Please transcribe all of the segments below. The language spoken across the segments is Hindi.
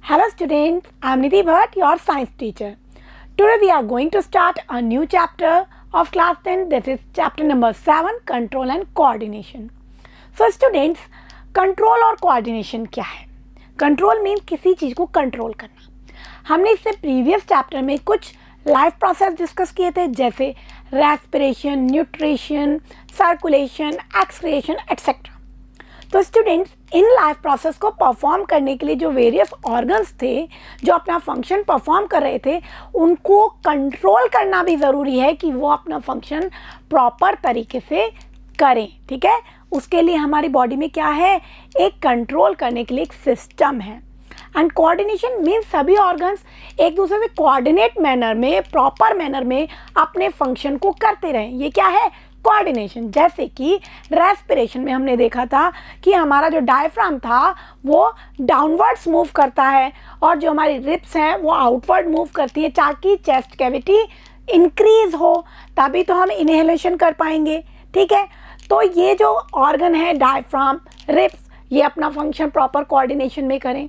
Hello students, I am Nidhi Bhatt, your science teacher. Today we are going to start a new chapter of class 10, that is chapter number 7, control and coordination. So students, control और coordination क्या है? Control means किसी चीज़ को control करना. हमने इससे previous chapter में कुछ लाइफ प्रोसेस डिस्कस किए थे, जैसे respiration, nutrition, circulation, excretion etcetera. तो स्टूडेंट्स, इन लाइफ प्रोसेस को परफॉर्म करने के लिए जो वेरियस ऑर्गन्स थे जो अपना फंक्शन परफॉर्म कर रहे थे, उनको कंट्रोल करना भी ज़रूरी है कि वो अपना फंक्शन प्रॉपर तरीके से करें. ठीक है, उसके लिए हमारी बॉडी में क्या है, एक कंट्रोल करने के लिए एक सिस्टम है. एंड कोऑर्डिनेशन मीन्स सभी ऑर्गन्स एक दूसरे से कोऑर्डिनेट मैनर में, प्रॉपर मैनर में अपने फंक्शन को करते रहें. ये क्या है, कोऑर्डिनेशन. जैसे कि रेस्पिरेशन में हमने देखा था कि हमारा जो डायफ्राम था वो डाउनवर्ड्स मूव करता है और जो हमारी रिब्स हैं वो आउटवर्ड मूव करती है, ताकि चेस्ट कैविटी इंक्रीज हो, तभी तो हम इनहेलेशन कर पाएंगे. ठीक है, तो ये जो ऑर्गन है डायफ्राम, रिब्स, ये अपना फंक्शन प्रॉपर कोऑर्डिनेशन में करें.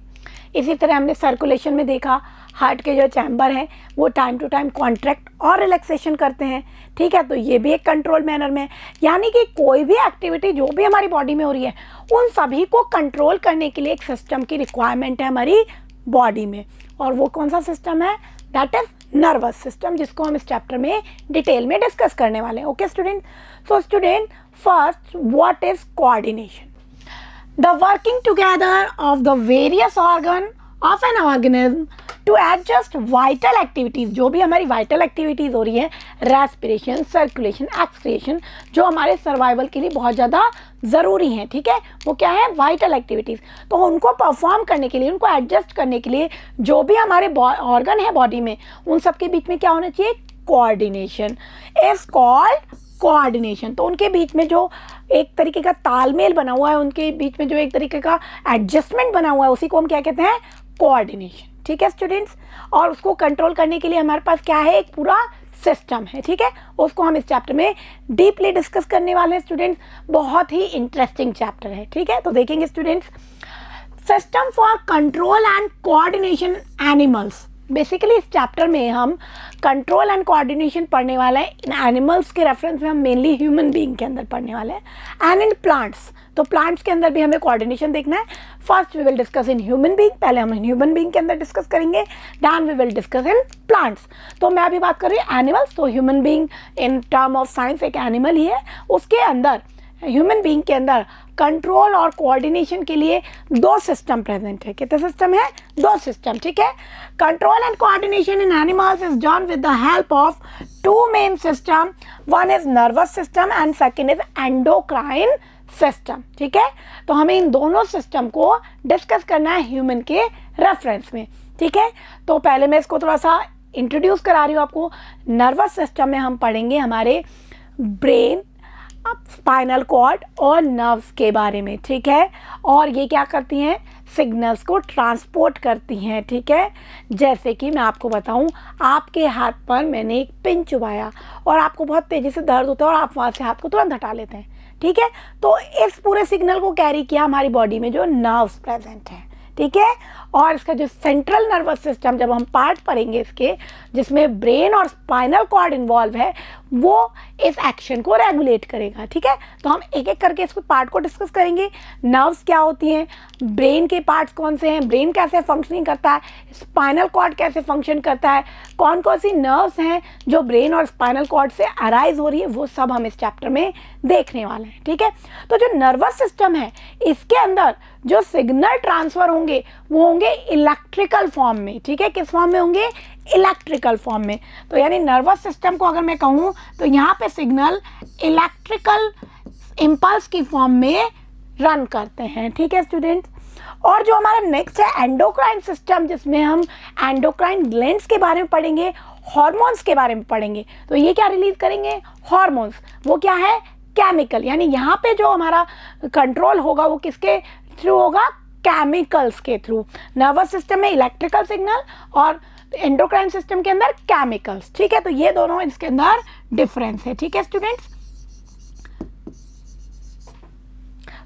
इसी तरह हमने सर्कुलेशन में देखा, हार्ट के जो चैम्बर हैं वो टाइम टू टाइम कॉन्ट्रैक्ट और रिलैक्सेशन करते हैं. ठीक है, तो ये भी एक कंट्रोल मैनर में है. यानी कि कोई भी एक्टिविटी जो भी हमारी बॉडी में हो रही है, उन सभी को कंट्रोल करने के लिए एक सिस्टम की रिक्वायरमेंट है हमारी बॉडी में. और वो कौन सा सिस्टम है, दैट इज नर्वस सिस्टम, जिसको हम इस चैप्टर में डिटेल में डिस्कस करने वाले हैं. Okay student, so student, first what is coordination? The working together of the various organ of an organism to adjust vital activities, जो भी हमारी vital activities हो रही है, रेस्पिरेशन, सर्कुलेशन, एक्सक्रिएशन, जो हमारे सर्वाइवल के लिए बहुत ज़्यादा ज़रूरी हैं. ठीक है, वो क्या है, वाइटल एक्टिविटीज़. तो उनको परफॉर्म करने के लिए, उनको एडजस्ट करने के लिए जो भी हमारे ऑर्गन है बॉडी में, उन सब के बीच में क्या होना चाहिए, कोऑर्डिनेशन इज कॉल्ड कोऑर्डिनेशन. तो उनके बीच में जो एक तरीके का तालमेल बना हुआ है, उनके बीच में जो एक तरीके का एडजस्टमेंट बना हुआ है, उसी को हम क्या कहते हैं, कोऑर्डिनेशन. ठीक है स्टूडेंट्स, और उसको कंट्रोल करने के लिए हमारे पास क्या है, एक पूरा सिस्टम है. ठीक है, उसको हम इस चैप्टर में डीपली डिस्कस करने वाले हैं स्टूडेंट्स. बहुत ही इंटरेस्टिंग चैप्टर है. ठीक है, तो देखेंगे students, system for control and coordination animals. Basically इस चैप्टर में हम कंट्रोल एंड कोऑर्डिनेशन पढ़ने वाले हैं. इन एनिमल्स के रेफरेंस में हम मेनली ह्यूमन बीइंग के अंदर पढ़ने वाले हैं, एंड इन प्लांट्स. तो प्लांट्स के अंदर भी हमें कोऑर्डिनेशन देखना है. First we will discuss in human being, पहले हम ह्यूमन बीइंग के अंदर डिस्कस करेंगे, then we will discuss in plants. तो मैं अभी बात कर रही हूँ एनिमल्स. तो human being in term of science एक एनिमल ही है. उसके अंदर ह्यूमन बीइंग के अंदर कंट्रोल और कोऑर्डिनेशन के लिए दो सिस्टम प्रेजेंट है. कितने सिस्टम है, दो सिस्टम. ठीक है, control and coordination in animals is done with the help of two main system. One is nervous system and second is endocrine system. ठीक है, तो हमें इन दोनों सिस्टम को डिस्कस करना है ह्यूमन के रेफरेंस में. ठीक है, तो पहले मैं इसको थोड़ा सा इंट्रोड्यूस करा रही हूँ आपको. नर्वस सिस्टम में हम पढ़ेंगे हमारे ब्रेन, स्पाइनल कॉर्ड और नर्व्स के बारे में. ठीक है, और ये क्या करती हैं, सिग्नल्स को ट्रांसपोर्ट करती हैं. ठीक है, जैसे कि मैं आपको बताऊं, आपके हाथ पर मैंने एक पिन चुभाया और आपको बहुत तेज़ी से दर्द होता है और आप वहाँ से हाथ को तुरंत हटा लेते हैं. ठीक है, तो इस पूरे सिग्नल को कैरी किया हमारी बॉडी में जो नर्व्स प्रेजेंट हैं. ठीक है, और इसका जो सेंट्रल नर्वस सिस्टम, जब हम पार्ट पढ़ेंगे इसके, जिसमें ब्रेन और स्पाइनल कॉर्ड इन्वॉल्व है, वो इस एक्शन को रेगुलेट करेगा. ठीक है, तो हम एक एक करके इसको पार्ट को डिस्कस करेंगे. नर्व्स क्या होती हैं, ब्रेन के पार्ट्स कौन से हैं, ब्रेन कैसे फंक्शनिंग करता है, स्पाइनल कॉर्ड कैसे फंक्शन करता है, कौन कौन सी नर्व्स हैं जो ब्रेन और स्पाइनल कॉर्ड से अराइज हो रही है, वो सब हम इस चैप्टर में देखने वाले हैं. ठीक है, तो जो नर्वस सिस्टम है, इसके अंदर जो सिग्नल ट्रांसफ़र होंगे वो होंगे इलेक्ट्रिकल फॉर्म में. ठीक है, किस फॉर्म में होंगे, इलेक्ट्रिकल फॉर्म में. तो यानी नर्वस सिस्टम को अगर मैं कहूँ तो यहाँ पे सिग्नल इलेक्ट्रिकल इम्पल्स की फॉर्म में रन करते हैं. ठीक है स्टूडेंट्स, और जो हमारा नेक्स्ट है एंडोक्राइन सिस्टम, जिसमें हम एंडोक्राइन ग्लैंड्स के बारे में पढ़ेंगे, हार्मोन्स के बारे में पढ़ेंगे. तो ये क्या रिलीज करेंगे, हार्मोन्स. वो क्या है, केमिकल. यानी यहाँ पे जो हमारा कंट्रोल होगा वो किसके थ्रू होगा, केमिकल्स के थ्रू. नर्वस सिस्टम में इलेक्ट्रिकल सिग्नल और एंडोक्राइन सिस्टम के अंदर केमिकल्स. ठीक है, तो ये दोनों इसके अंदर डिफरेंस है. ठीक है स्टूडेंट्स,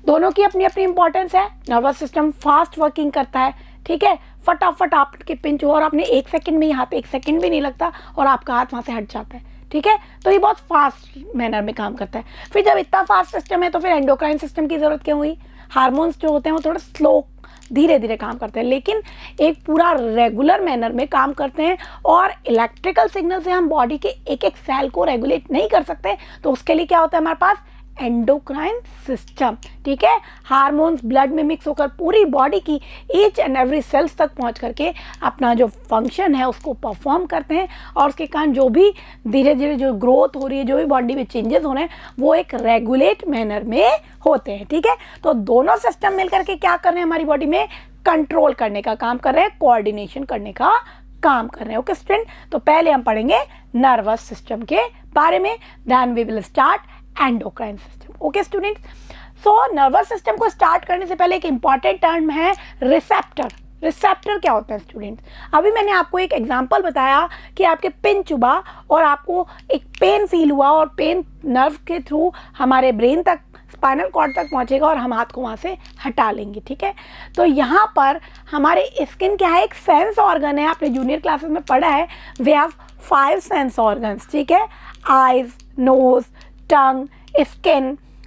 दोनों की अपनी अपनी इंपॉर्टेंस है. नर्वस सिस्टम फास्ट वर्किंग करता है. ठीक है, फटाफट आपके पिंच हो और आपने 1 सेकंड में ही हाथ 1 सेकंड भी नहीं लगता और आपका हाथ वहाँ से हट जाता है, ठीक है। तो ये बहुत फास्ट मैनर में काम करता है। फिर जब इतना फास्ट सिस्टम है तो फिर एंडोक्राइन सिस्टम की ज़रूरत क्यों हुई? हार्मोन्स जो होते हैं वो थोड़ा स्लो धीरे धीरे काम करते हैं, लेकिन एक पूरा रेगुलर मैनर में काम करते हैं। और इलेक्ट्रिकल सिग्नल से हम बॉडी के एक एक सेल को रेगुलेट नहीं कर सकते, तो उसके लिए क्या होता है हमारे पास? एंडोक्राइन सिस्टम, ठीक है। हार्मोन्स ब्लड में मिक्स होकर पूरी बॉडी की ईच एंड एवरी सेल्स तक पहुंच करके अपना जो फंक्शन है उसको परफॉर्म करते हैं, और उसके कारण जो भी धीरे धीरे जो ग्रोथ हो रही है, जो भी बॉडी में चेंजेस हो रहे हैं, वो एक रेगुलेट मैनर में होते हैं, ठीक है। तो दोनों सिस्टम मिलकर के क्या कर रहे हैं? हमारी बॉडी में कंट्रोल करने का काम कर रहे हैं, कोऑर्डिनेशन करने का काम कर रहे हैं। ओके स्टूडेंट, तो पहले हम पढ़ेंगे नर्वस सिस्टम के बारे में, then we will start endocrine system. Okay students, so nervous system को स्टार्ट करने से पहले एक इंपॉर्टेंट टर्म है रिसेप्टर। रिसेप्टर क्या होता है स्टूडेंट्स? अभी मैंने आपको एक एग्जांपल बताया कि आपके पिन चुभा और आपको एक पेन फील हुआ, और पेन नर्व के थ्रू हमारे ब्रेन तक, स्पाइनल कॉर्ड तक पहुंचेगा और हम हाथ को वहाँ से हटा लेंगे, ठीक है। तो यहाँ पर हमारे स्किन क्या है? एक सेंस ऑर्गन है, आपने जूनियर क्लासेस में पढ़ा है। वी हैव 5 सेंस ऑर्गन्स, ठीक है। Eyes, nose, tongue, skin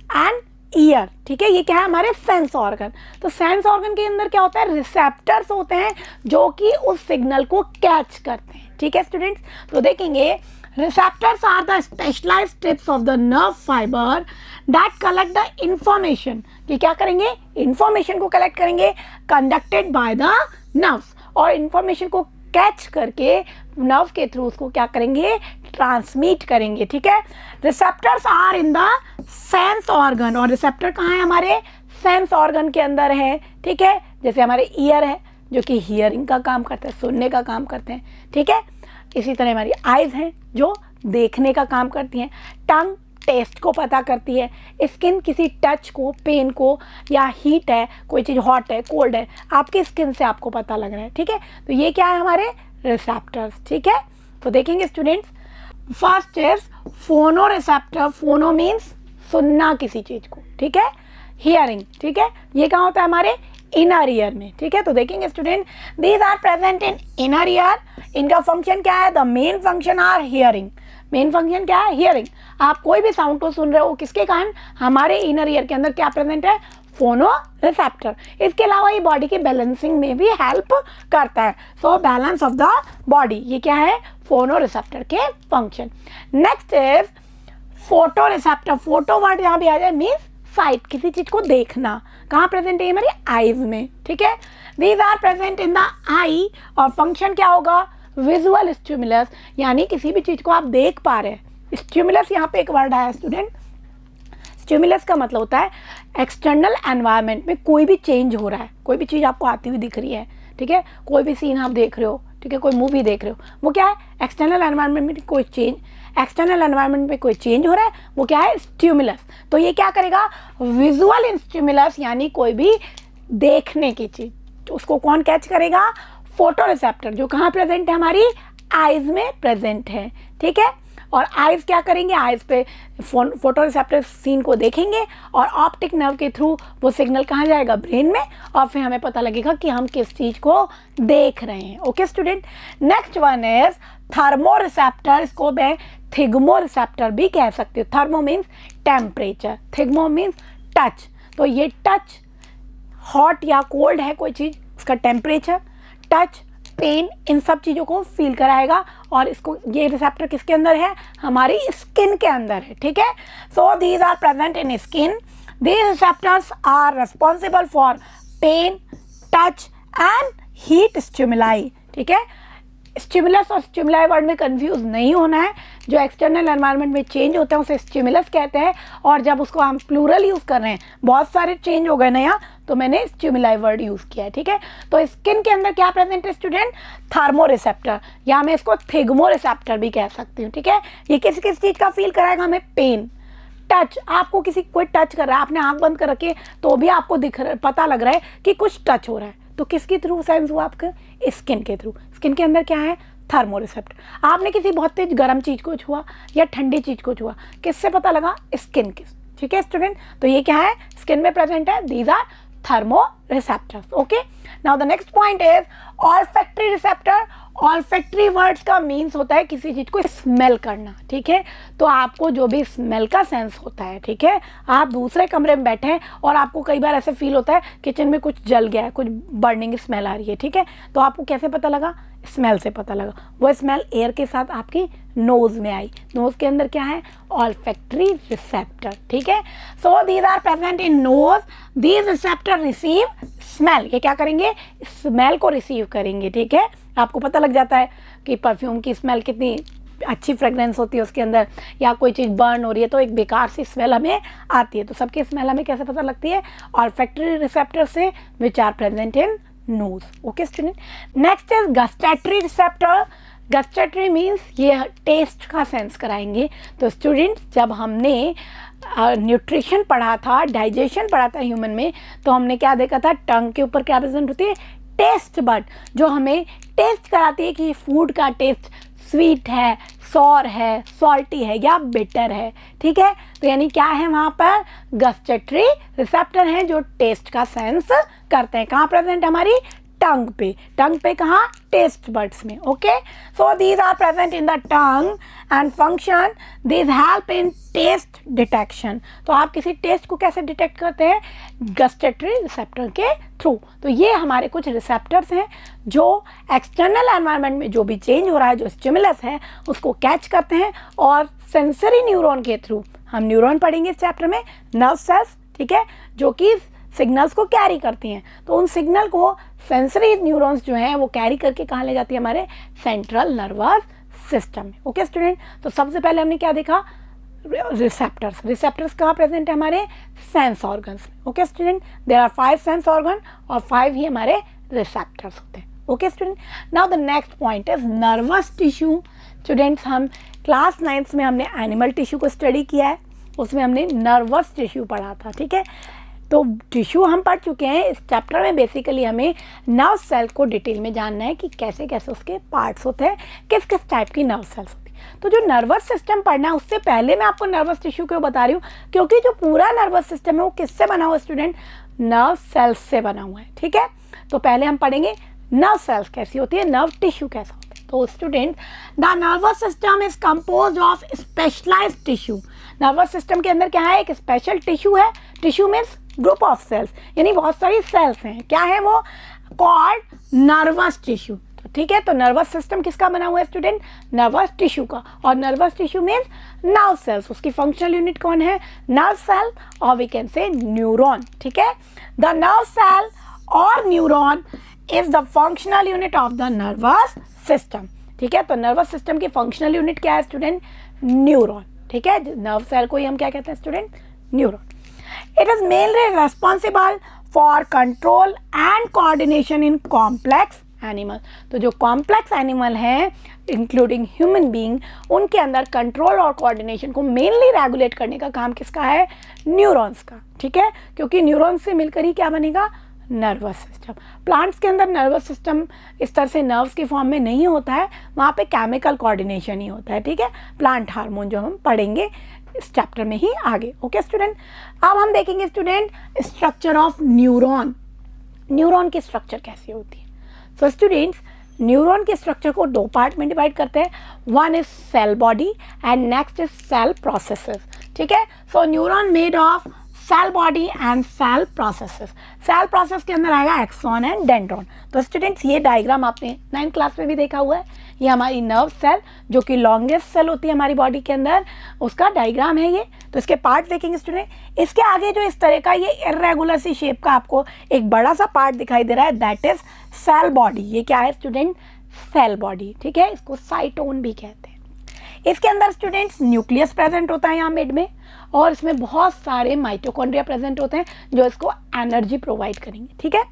and ear, ठीक है। ये क्या है? हमारे सेंस ऑर्गन। तो सेंस ऑर्गन के अंदर क्या होता है? रिसेप्टर्स होते हैं जो कि उस सिग्नल को कैच करते हैं, ठीक है स्टूडेंट्स। तो देखेंगे, receptors are the specialised strips of the nerve fibre that collect the information. ये क्या करेंगे? इंफॉर्मेशन को कलेक्ट करेंगे, कंडक्टेड बाय द नर्व्स, और इंफॉर्मेशन को कैच करके नर्व के थ्रू उसको क्या करेंगे? ट्रांसमिट करेंगे, ठीक है। Receptors are in the sense organ, और रिसेप्टर कहाँ है? हमारे सेंस ऑर्गन के अंदर है, ठीक है। जैसे हमारे ईयर है जो कि हियरिंग का काम करते हैं, सुनने का काम करते हैं, ठीक है। इसी तरह हमारी आइज हैं जो देखने का काम करती हैं, टंग टेस्ट को पता करती है, स्किन किसी टच को, पेन को, या हीट है, कोई चीज़ हॉट है, कोल्ड है, आपकी स्किन से आपको पता लग रहा है, ठीक है। तो ये क्या है? हमारे रिसेप्टर्स, ठीक है। तो देखेंगे स्टूडेंट्स, फर्स्ट इज फोनो रिसेप्टर। फोनो मीन्स सुनना किसी चीज़ को, ठीक है। हियरिंग, ठीक है, ये कहाँ होता है? हमारे इनर ईयर में, ठीक है। तो देखेंगे student, these are present in inner ear. इनका फंक्शन क्या है? The main function are hearing. Main function क्या है? हियरिंग। आप कोई भी साउंड को सुन रहे हो, किसके कारण? हमारे इनर ईयर के अंदर क्या प्रेजेंट है? फोनो रिसेप्टर। इसके अलावा ये बॉडी के बैलेंसिंग में भी हेल्प करता है। So balance of the body, ये क्या है? फोनो रिसेप्टर के function. Next is photo receptor. Photo word यहाँ भी आ जाए, मीन्स साइट, किसी चीज को देखना। कहाँ प्रेजेंट है? हमारी आईज में, ठीक है। These are present in the eye, और फंक्शन क्या होगा? विजुअल स्टिमुलस, यानी किसी भी चीज को आप देख पा रहे हैं। स्टिमुलस यहाँ पे एक वर्ड आया स्टूडेंट। स्टिमुलस का मतलब होता है एक्सटर्नल एनवायरनमेंट में कोई भी चेंज हो रहा है, कोई भी चीज़ आपको आती हुई दिख रही है, ठीक है। कोई भी सीन आप देख रहे हो, ठीक है, कोई मूवी देख रहे हो, वो क्या है? एक्सटर्नल एनवायरनमेंट में कोई चेंज, एक्सटर्नल एनवायरनमेंट में कोई चेंज हो रहा है, वो क्या है? स्टिमुलस। तो ये क्या करेगा? विजुअल स्टिमुलस, यानी कोई भी देखने की चीज़, तो उसको कौन कैच करेगा? फोटो रिसेप्टर, जो कहाँ प्रेजेंट है? हमारी आइज में प्रेजेंट है, ठीक है। और आइज क्या करेंगे? आइज पे फोटो रिसेप्टर सीन को देखेंगे, और ऑप्टिक नर्व के थ्रू वो सिग्नल कहाँ जाएगा? ब्रेन में, और फिर हमें पता लगेगा कि हम किस चीज़ को देख रहे हैं। Okay student, next one is thermo receptor. इसको मैं थिग्मो रिसेप्टर भी कह सकती हूँ। Thermo means temperature, thigmo means touch. तो ये टच, हॉट या कोल्ड है कोई चीज़, उसका टेम्परेचर, टच, पेन, इन सब चीज़ों को फील कराएगा। और इसको, ये रिसेप्टर किसके अंदर है? हमारी स्किन के अंदर है, ठीक है। So these are present in skin. These receptors are responsible for pain, touch and heat stimuli, ठीक है। स्टिमुलस और स्टिमुलाई वर्ड में कंफ्यूज नहीं होना है। जो एक्सटर्नल एनवायरनमेंट में चेंज होता है उसे स्टिमुलस कहते हैं, और जब उसको हम प्लूरल यूज़ कर रहे हैं, बहुत सारे चेंज हो गए नया, तो मैंने स्टिमुलाई वर्ड यूज़ किया है, ठीक है। तो स्किन के अंदर क्या प्रेजेंट है स्टूडेंट? थर्मो रिसेप्टर, या मैं इसको थिग्मो रिसेप्टर भी कह सकती हूँ, ठीक है। ये किस किस चीज़ का फील कराएगा हमें? Pain, touch. आपको किसी कोई टच कर रहा है, आपने आँख बंद कर रखी है, तो भी आपको पता लग रहा है कि कुछ टच हो रहा है, तो किसके थ्रू सेंस हुआ? आपके स्किन के थ्रू। स्किन के अंदर क्या है? Thermo receptor. आपने किसी बहुत तेज गर्म चीज़ को छुआ या ठंडी चीज़ को छुआ, किससे पता लगा? स्किन के, ठीक है स्टूडेंट। तो ये क्या है? स्किन में प्रेजेंट है। These are thermo receptors. Okay, now the next point is olfactory receptor. Olfactory words का मीन्स होता है किसी चीज़ को स्मेल करना, ठीक है। तो आपको जो भी स्मेल का सेंस होता है, ठीक है, आप दूसरे कमरे में बैठे हैं और आपको कई बार ऐसे फील होता है किचन में कुछ जल गया है, कुछ बर्निंग स्मेल आ रही है, ठीक है, तो आपको कैसे पता लगा? स्मेल से पता लगा। वो स्मेल एयर के साथ आपकी नोज में आई। नोज के अंदर क्या है? ऑल्फैक्टरी रिसेप्टर, ठीक है। So these are present in nose, these receptor receive smell. ये क्या करेंगे? स्मेल को रिसीव करेंगे, ठीक है। आपको पता लग जाता है कि परफ्यूम की स्मेल कितनी अच्छी फ्रेगरेंस होती है उसके अंदर, या कोई चीज़ बर्न हो रही है तो एक बेकार सी स्मेल हमें आती है। तो सबकी स्मेल हमें कैसे पता लगती है? ऑल्फैक्टरी रिसेप्टर से, which are present in nose. Okay student, next is gustatory receptor. Gustatory means ये टेस्ट का सेंस कराएंगे। तो स्टूडेंट्स, जब हमने न्यूट्रिशन पढ़ा था, डाइजेशन पढ़ा था ह्यूमन में, तो हमने क्या देखा था? टंग के ऊपर क्या प्रेजेंट होती है? टेस्ट बड, जो हमें टेस्ट कराती है कि फूड का टेस्ट स्वीट है, सॉर है, सॉल्टी है या बिटर है, ठीक है। तो यानी क्या है वहाँ पर? गस्टैटरी रिसेप्टर हैं जो टेस्ट का सेंस करते हैं। कहाँ प्रेजेंट? हमारी टंग पे। टंग पे कहाँ? टेस्ट बड्स में। Okay, so these are present in the tongue and function, these help in taste detection. तो आप किसी टेस्ट को कैसे डिटेक्ट करते हैं? गस्टैटरी रिसेप्टर के थ्रू। तो ये हमारे कुछ रिसेप्टर्स हैं जो एक्सटर्नल एनवायरनमेंट में जो भी चेंज हो रहा है, जो स्टिमुलस है, उसको कैच करते हैं और सेंसरी न्यूरॉन के थ्रू, हम न्यूरॉन पढ़ेंगे इस चैप्टर में, नर्व सेल्स, ठीक है, जो कि सिग्नल्स को कैरी करती हैं। तो उन सिग्नल को सेंसरी न्यूरॉन्स जो हैं वो कैरी करके कहाँ ले जाती है? हमारे सेंट्रल नर्वस सिस्टम में। ओके स्टूडेंट, तो सबसे पहले हमने क्या देखा? रिसेप्टर्स। रिसेप्टर्स कहाँ प्रेजेंट है? हमारे सेंस ऑर्गन्स में। Okay student, there are 5 sense organ और 5 ही हमारे रिसेप्टर्स होते हैं। Okay student, now the next point is nervous tissue. Students, हम क्लास 9th में हमने एनिमल टिश्यू को स्टडी किया है, उसमें हमने नर्वस टिश्यू पढ़ा था, ठीक है। तो टिश्यू हम पढ़ चुके हैं। इस चैप्टर में बेसिकली हमें नर्व सेल को डिटेल में जानना है कि कैसे कैसे उसके पार्ट्स होते हैं, किस किस टाइप की नर्व सेल्स होती है। तो जो नर्वस सिस्टम पढ़ना है उससे पहले मैं आपको नर्वस टिश्यू क्यों बता रही हूँ? क्योंकि जो पूरा नर्वस सिस्टम है वो किससे बना हुआ है स्टूडेंट? नर्व सेल्स से बना हुआ है, ठीक है। तो पहले हम पढ़ेंगे नर्व सेल्स कैसी होती है, नर्व टिश्यू कैसा होता है। तो student, the nervous system is composed of specialized tissue. Nervous system के अंदर क्या है? एक स्पेशल टिश्यू है। Tissue means group of cells, यानी बहुत सारी सेल्स हैं। क्या है वो? Called nervous tissue. तो ठीक है, तो नर्वस सिस्टम किसका बना हुआ है स्टूडेंट? नर्वस टिश्यू का। और nervous tissue means nerve cells. उसकी फंक्शनल यूनिट कौन है? नर्व सेल, और वी कैन से न्यूरॉन, ठीक है। द नर्व सेल और neuron is the functional unit of the nervous system, ठीक है। तो नर्वस सिस्टम की फंक्शनल यूनिट क्या है स्टूडेंट? न्यूरॉन, ठीक है। नर्व सेल को ही हम क्या कहते हैं student? Neuron. It is mainly responsible for control and coordination in complex animal. तो जो complex animal हैं इंक्लूडिंग ह्यूमन बीइंग, उनके अंदर कंट्रोल और कोऑर्डिनेशन को मेनली रेगुलेट करने का काम किसका है? न्यूरॉन्स का, ठीक है। क्योंकि न्यूरॉन्स से मिलकर ही क्या बनेगा? Nervous system. प्लांट्स के अंदर नर्वस सिस्टम इस तरह से नर्व्स के फॉर्म में नहीं होता है, वहाँ पे केमिकल कोऑर्डिनेशन ही होता है, ठीक है। प्लांट हार्मोन जो हम पढ़ेंगे इस चैप्टर में ही आगे। ओके स्टूडेंट, अब हम देखेंगे student structure of neuron. Neuron की स्ट्रक्चर कैसी होती है? सो स्टूडेंट्स, न्यूरॉन के स्ट्रक्चर को 2 पार्ट में डिवाइड करते हैं। One is cell body and next is cell processes, ठीक है। So neuron made of cell body and cell processes. Cell process के अंदर आएगा एक्सॉन एंड डेंड्रॉन। तो स्टूडेंट्स, ये डायग्राम आपने 9th क्लास में भी देखा हुआ है। ये हमारी नर्व सेल जो कि लॉन्गेस्ट सेल होती है हमारी बॉडी के अंदर, उसका डायग्राम है ये। तो इसके पार्ट देखेंगे स्टूडेंट। इसके आगे जो इस तरह का ये इर्रेगुलर सी शेप का आपको एक बड़ा सा पार्ट दिखाई दे रहा है, दैट इज सेल बॉडी। ये क्या है स्टूडेंट? सेल बॉडी, ठीक है। इसको साइटोन भी कहते हैं। इसके अंदर स्टूडेंट्स न्यूक्लियस प्रेजेंट होता है यहाँ मिड में, और इसमें बहुत सारे माइटोकॉन्ड्रिया प्रेजेंट होते हैं जो इसको एनर्जी प्रोवाइड करेंगे, ठीक है।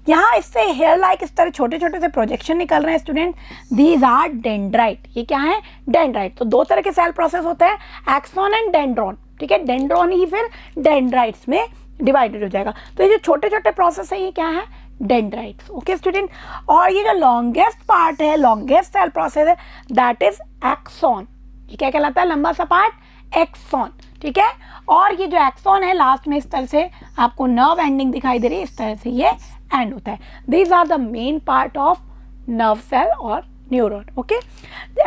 यहाँ इससे हेयर लाइक इस तरह छोटे छोटे से प्रोजेक्शन निकल रहे हैं स्टूडेंट। These are dendrite. ये क्या है? डेंड्राइट। तो 2 तरह के सेल प्रोसेस होते हैं, एक्सॉन एंड डेंड्रॉन, ठीक है। डेंड्रॉन ही फिर डेंड्राइट्स में डिवाइडेड हो जाएगा। तो ये जो छोटे छोटे प्रोसेस है ये क्या है? डेंड्राइट्स। ओके स्टूडेंट, और ये जो लॉन्गेस्ट पार्ट है, लॉन्गेस्ट सेल प्रोसेस है, दैट इज एक्सॉन। ये क्या कहलाता है? लंबा सा पार्ट एक्सॉन, ठीक है। और ये जो एक्सॉन है लास्ट में इस तरह से आपको नर्व एंडिंग दिखाई दे रही है, इस तरह से ये एंड होता है। These are the main part of nerve cell और न्यूरॉन। ओके,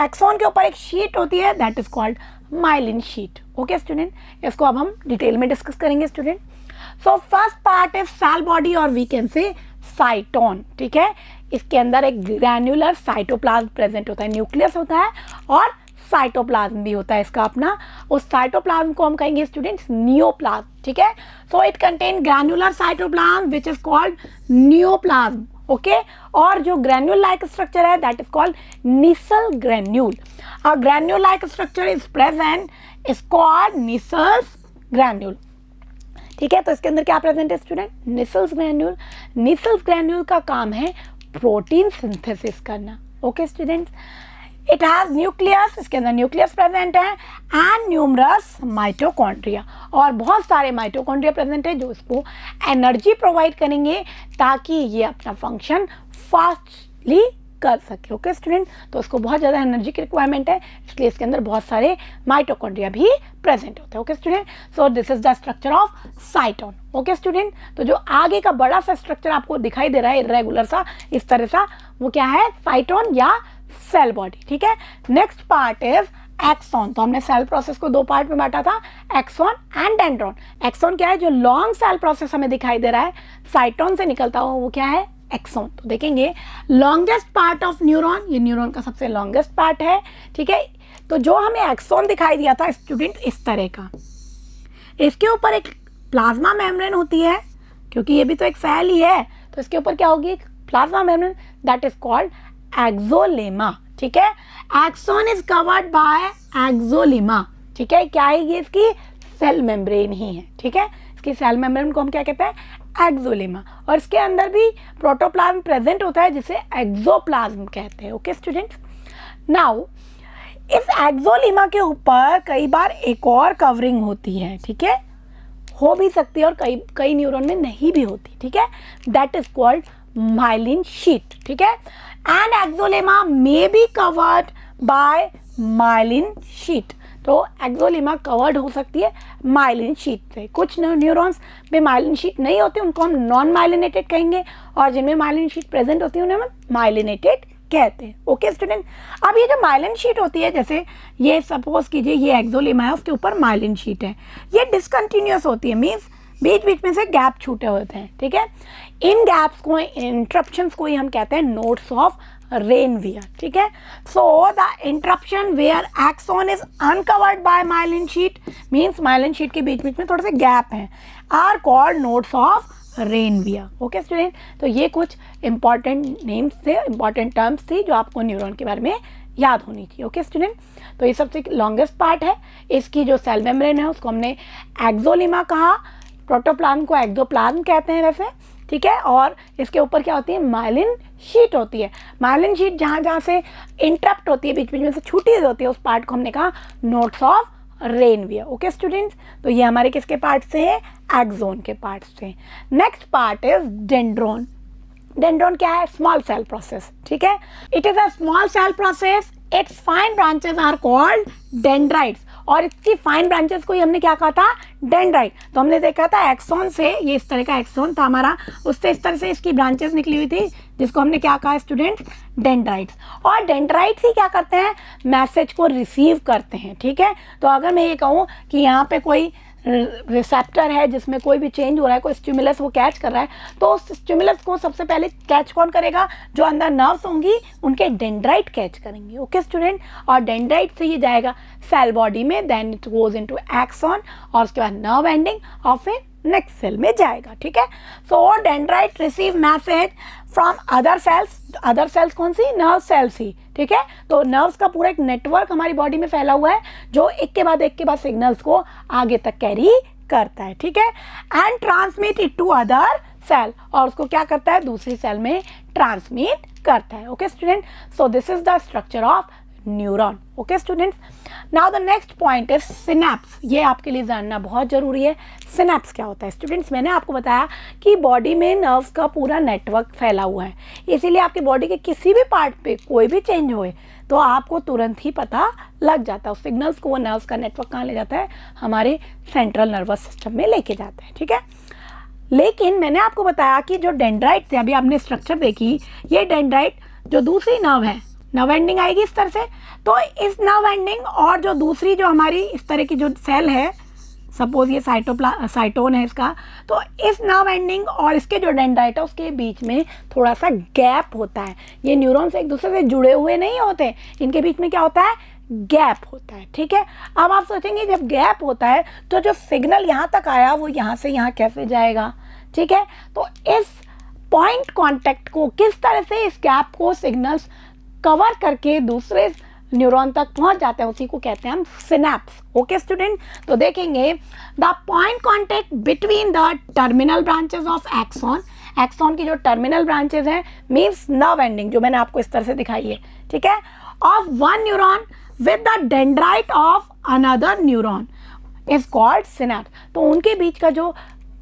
एक्सॉन के ऊपर एक शीट होती है that is called myelin sheath. Okay student, इसको अब हम डिटेल में डिस्कस करेंगे student. So first part is cell body और वी कैन से साइटोन। ठीक है, इसके अंदर एक ग्रैन्युलर साइटोप्लाज्म प्रेजेंट होता है, न्यूक्लियस होता है और साइटोप्लाज्म भी होता है इसका अपना। उस साइटोप्लाज्म को हम कहेंगे स्टूडेंट्स नियोप्लाज्म। ठीक है, so it contain granular cytoplasm which is called neoplasm. Okay, और जो ग्रैन्यूल लाइक स्ट्रक्चर है that is called Nissl granule. A granule like structure is present is called Nissl's granule. ठीक है, तो इसके अंदर क्या प्रेजेंट है student? Nissl's granule. Nissl's granule का काम है प्रोटीन सिंथेसिस करना। Okay students, it has nucleus, इसके अंदर न्यूक्लियस प्रेजेंट है एंड न्यूमरस माइटोकॉन्ड्रिया, और बहुत सारे माइटोकॉन्ड्रिया प्रेजेंट है जो इसको एनर्जी प्रोवाइड करेंगे ताकि ये अपना फंक्शन फास्टली कर सके। ओके स्टूडेंट, तो उसको बहुत ज़्यादा एनर्जी की रिक्वायरमेंट है, इसलिए इसके अंदर बहुत सारे माइटोकॉन्ड्रिया भी प्रेजेंट होते हैं। Okay student, so this is the structure of साइटोन। Okay student, तो जो आगे का बड़ा सा स्ट्रक्चर आपको दिखाई दे रहा है इरेगुलर सा इस तरह सा, वो क्या है? साइटोन या सेल बॉडी। ठीक है, नेक्स्ट पार्ट इज एक्सॉन। तो हमने सेल प्रोसेस को दो पार्ट में बांटा था, एक्सॉन एंड डेंड्रॉन। एक्सॉन क्या है? जो लॉन्ग सेल प्रोसेस हमें दिखाई दे रहा है साइटोन से निकलता हुआ, वो क्या है? एक्सॉन। तो देखेंगे लॉन्गेस्ट पार्ट ऑफ न्यूरॉन, ये न्यूरॉन का सबसे लॉन्गेस्ट पार्ट है। ठीक है, तो जो हमें एक्सॉन दिखाई दिया था स्टूडेंट इस तरह का, इसके ऊपर एक प्लाज्मा मेम्ब्रेन होती है, क्योंकि ये भी तो एक सेल ही है, तो इसके ऊपर क्या होगी? एक plasma membrane that is called axolemma. ठीक है, axon is covered by axolemma. ठीक है, क्या है ये? इसकी सेल मेम्ब्रेन ही है। ठीक है, इसकी सेल मेम्ब्रेन को हम क्या कहते हैं? एक्सोलेमा। और इसके अंदर भी प्रोटोप्लाज्म प्रेजेंट होता है जिसे एक्सोप्लाज्म कहते हैं। ओके स्टूडेंट्स, नाउ इस एक्सोलेमा के ऊपर कई बार एक और कवरिंग होती है। ठीक है, हो भी सकती है और कई न्यूरॉन में नहीं भी होती। ठीक है, that is called myelin sheet. ठीक है, and axolemma may be covered by myelin sheath. तो एक्सोलेमा कवर्ड हो सकती है माइलिन शीट से। कुछ न्यूरॉन्स में माइलिन शीट नहीं होती, उनको हम नॉन माइलिनेटेड कहेंगे, और जिनमें माइलिन शीट प्रेजेंट होती है उन्हें हम माइलिनेटेड कहते हैं। ओके स्टूडेंट, अब ये जो माइलिन शीट होती है, जैसे ये सपोज कीजिए ये एक्सोलेमा है, उसके ऊपर माइलिन शीट है, ये डिसकंटिन्यूअस होती है, मीन्स बीच बीच में से गैप छूटे होते हैं। ठीक है, इन गैप्स को, इंटरप्शंस को ही हम कहते हैं नोड्स ऑफ रेनवियर। ठीक है, so the interruption where axon is uncovered by myelin sheath, means myelin sheath के बीच बीच में थोड़े से गैप हैं, are called nodes of Ranvier. Okay student, तो ये कुछ इंपॉर्टेंट नेम्स थे, इंपॉर्टेंट टर्म्स थी जो आपको न्यूरॉन के बारे में याद होनी चाहिए। ओके स्टूडेंट, तो ये सबसे लॉन्गेस्ट पार्ट है, इसकी जो सेल मेम्ब्रेन है उसको हमने एक्सोलेमा कहा, प्रोटोप्लाज्म को एक्सोप्लाज्म कहते हैं वैसे। ठीक है, और इसके ऊपर क्या होती है? माइलिन शीट होती है। माइलिन शीट जहाँ जहाँ से इंटरप्ट होती है, बीच बीच में से छूटी होती है, उस पार्ट को हमने कहा nodes of Ranvier. Okay students, तो ये हमारे किसके पार्ट से है? एक्सोन के पार्ट से। Next part is dendron. Dendron क्या है? Small cell process. ठीक है, it is a small cell process, its fine branches are called dendrites, और इसकी फाइन ब्रांचेस को ही हमने क्या कहा था? डेंड्राइट। तो हमने देखा था एक्सॉन से, ये इस तरह का एक्सॉन था हमारा, उससे इस तरह से इसकी ब्रांचेस निकली हुई थी जिसको हमने क्या कहा स्टूडेंट्स? डेंड्राइट्स। और डेंड्राइट्स ही क्या करते हैं? मैसेज को रिसीव करते हैं। ठीक है, तो अगर मैं ये कहूँ कि यहाँ पे कोई रिसेप्टर है जिसमें कोई भी चेंज हो रहा है, कोई स्टिमुलस वो कैच कर रहा है, तो उस स्टिमुलस को सबसे पहले कैच कौन करेगा? जो अंदर नर्व्स होंगी उनके डेंड्राइट कैच करेंगे। ओके स्टूडेंट, और डेंड्राइट से ये जाएगा सेल बॉडी में, then it goes into axon, और उसके बाद नर्व एंडिंग, और फिर नेक्स्ट सेल में जाएगा। ठीक है, so dendrite receive message from other cells. Other cells कौन सी? नर्व सेल्स ही। ठीक है, तो नर्व्स का पूरा एक नेटवर्क हमारी बॉडी में फैला हुआ है जो एक के बाद सिग्नल्स को आगे तक कैरी करता है। ठीक है, and transmit it to other cell, और उसको क्या करता है? दूसरी सेल में ट्रांसमिट करता है। Okay student, so this is the structure of neuron. Okay students, now the next point is synapse. ये आपके लिए जानना बहुत जरूरी है। सिनेप्स क्या होता है स्टूडेंट्स? मैंने आपको बताया कि बॉडी में नर्व्स का पूरा नेटवर्क फैला हुआ है, इसीलिए आपकी बॉडी के किसी भी पार्ट पे कोई भी चेंज होए, तो आपको तुरंत ही पता लग जाता है। उस सिग्नल्स को वो नर्व्स का नेटवर्क कहाँ ले जाता है, हमारे सेंट्रल नर्वस सिस्टम में लेके जाता है, ठीक है। लेकिन मैंने आपको बताया कि जो डेंड्राइट थे, अभी आपने स्ट्रक्चर देखी, ये डेंड्राइट जो दूसरी नर्व है, नर्व एंडिंग आएगी इस तरह से, तो इस नर्व एंडिंग और जो दूसरी जो हमारी इस तरह की जो सेल है, सपोज ये साइटोन है इसका, तो इस नर्व एंडिंग और इसके जो डेंड्राइट है उसके बीच में थोड़ा सा गैप होता है। ये न्यूरॉन्स एक दूसरे से जुड़े हुए नहीं होते, इनके बीच में क्या होता है, गैप होता है, ठीक है। अब आप सोचेंगे जब गैप होता है तो जो सिग्नल यहाँ तक आया वो यहाँ से यहाँ कैसे जाएगा, ठीक है। तो इस पॉइंट कांटेक्ट को किस तरह से, इस गैप को सिग्नल्स कवर करके दूसरे न्यूरॉन तक पहुंच जाते हैं, उसी को कहते हैं हम सिनैप्स। ओके स्टूडेंट, तो देखेंगे the point contact between the terminal branches of axon, axon की जो टर्मिनल ब्रांचेस हैं मींस नर्व एंडिंग, जो मैंने आपको इस तरह से दिखाई है, ठीक है, of one neuron with the dendrite of another neuron is called synapse. तो उनके बीच का जो